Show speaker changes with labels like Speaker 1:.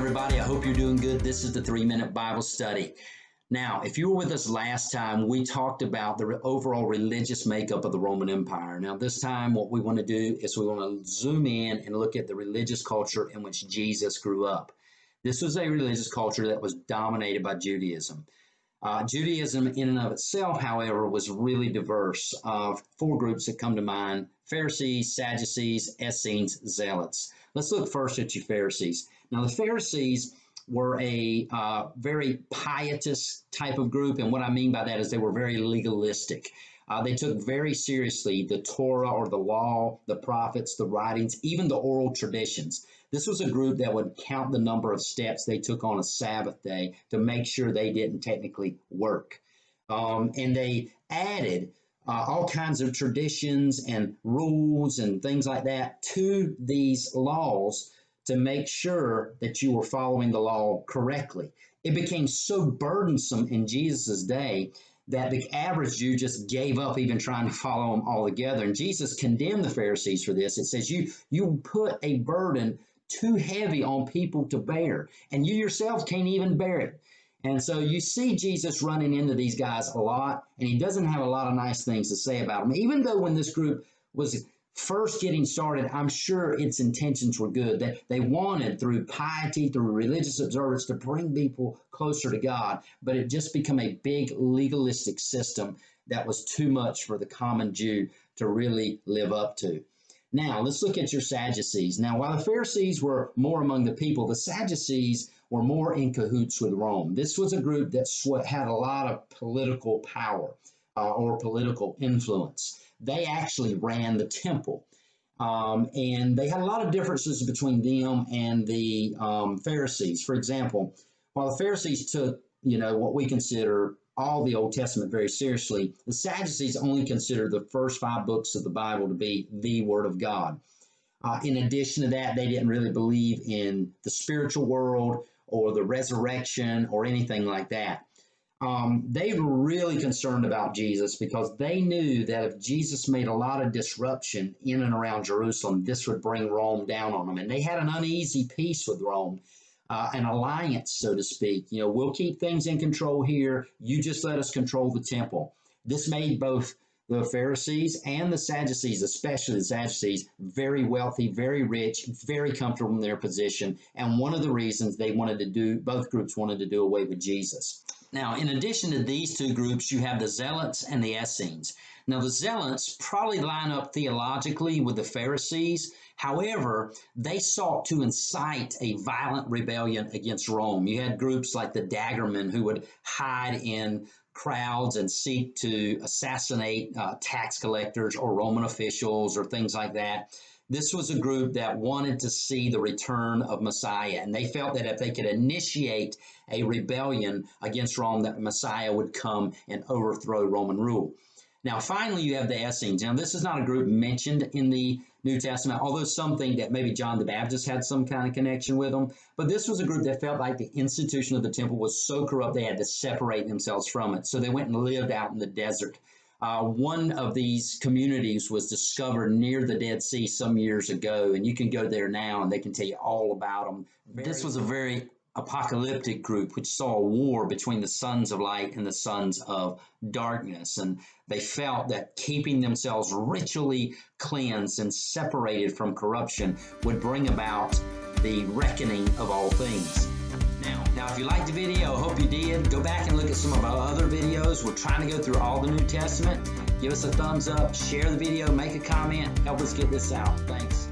Speaker 1: everybody. I hope you're doing good. This is the 3-Minute Bible Study. Now, if you were with us last time, we talked about the overall religious makeup of the Roman Empire. Now, this time, what we want to do is we want to zoom in and look at the religious culture in which Jesus grew up. This was a religious culture that was dominated by Judaism. Judaism in and of itself, however, was really diverse. Four groups that come to mind: Pharisees, Sadducees, Essenes, Zealots. Let's look first at you Pharisees. Now, the Pharisees were a very pietist type of group, and what I mean by that is they were very legalistic. They took very seriously the Torah or the law, the prophets, the writings, even the oral traditions. This was a group that would count the number of steps they took on a Sabbath day to make sure they didn't technically work. And they added all kinds of traditions and rules and things like that to these laws to make sure that you were following the law correctly. It became so burdensome in Jesus' day that the average Jew just gave up even trying to follow them all together. And Jesus condemned the Pharisees for this. It says you put a burden too heavy on people to bear, and you yourselves can't even bear it. And so you see Jesus running into these guys a lot, and he doesn't have a lot of nice things to say about them. Even though when this group was first getting started, I'm sure its intentions were good. That they wanted, through piety, through religious observance, to bring people closer to God. But it just became a big legalistic system that was too much for the common Jew to really live up to. Now, let's look at your Sadducees. Now, while the Pharisees were more among the people, the Sadducees were more in cahoots with Rome. This was a group that had a lot of political power or political influence. They actually ran the temple. And they had a lot of differences between them and the Pharisees. For example, while the Pharisees took, what we consider all the Old Testament very seriously, the Sadducees only considered the first 5 books of the Bible to be the Word of God. In addition to that, they didn't really believe in the spiritual world or the resurrection or anything like that. They were really concerned about Jesus because they knew that if Jesus made a lot of disruption in and around Jerusalem, this would bring Rome down on them. And they had an uneasy peace with Rome, an alliance, so to speak. We'll keep things in control here. You just let us control the temple. This made both the Pharisees and the Sadducees, especially the Sadducees, very wealthy, very rich, very comfortable in their position. And one of the reasons both groups wanted to do away with Jesus. Now, in addition to these two groups, you have the Zealots and the Essenes. Now, the Zealots probably line up theologically with the Pharisees. However, they sought to incite a violent rebellion against Rome. You had groups like the Daggermen who would hide in crowds and seek to assassinate tax collectors or Roman officials or things like that. This was a group that wanted to see the return of Messiah, and they felt that if they could initiate a rebellion against Rome, that Messiah would come and overthrow Roman rule. Now, finally, you have the Essenes. Now, this is not a group mentioned in the New Testament, although some think that maybe John the Baptist had some kind of connection with them. But this was a group that felt like the institution of the temple was so corrupt they had to separate themselves from it. So they went and lived out in the desert. One of these communities was discovered near the Dead Sea some years ago, and you can go there now and they can tell you all about them. This was a very apocalyptic group which saw a war between the sons of light and the sons of darkness, and they felt that keeping themselves ritually cleansed and separated from corruption would bring about the reckoning of all things. Now, if you liked the video, I hope you did. Go back and look at some of our other videos. We're trying to go through all the New Testament. Give us a thumbs up, share the video, make a comment, help us get this out. Thanks.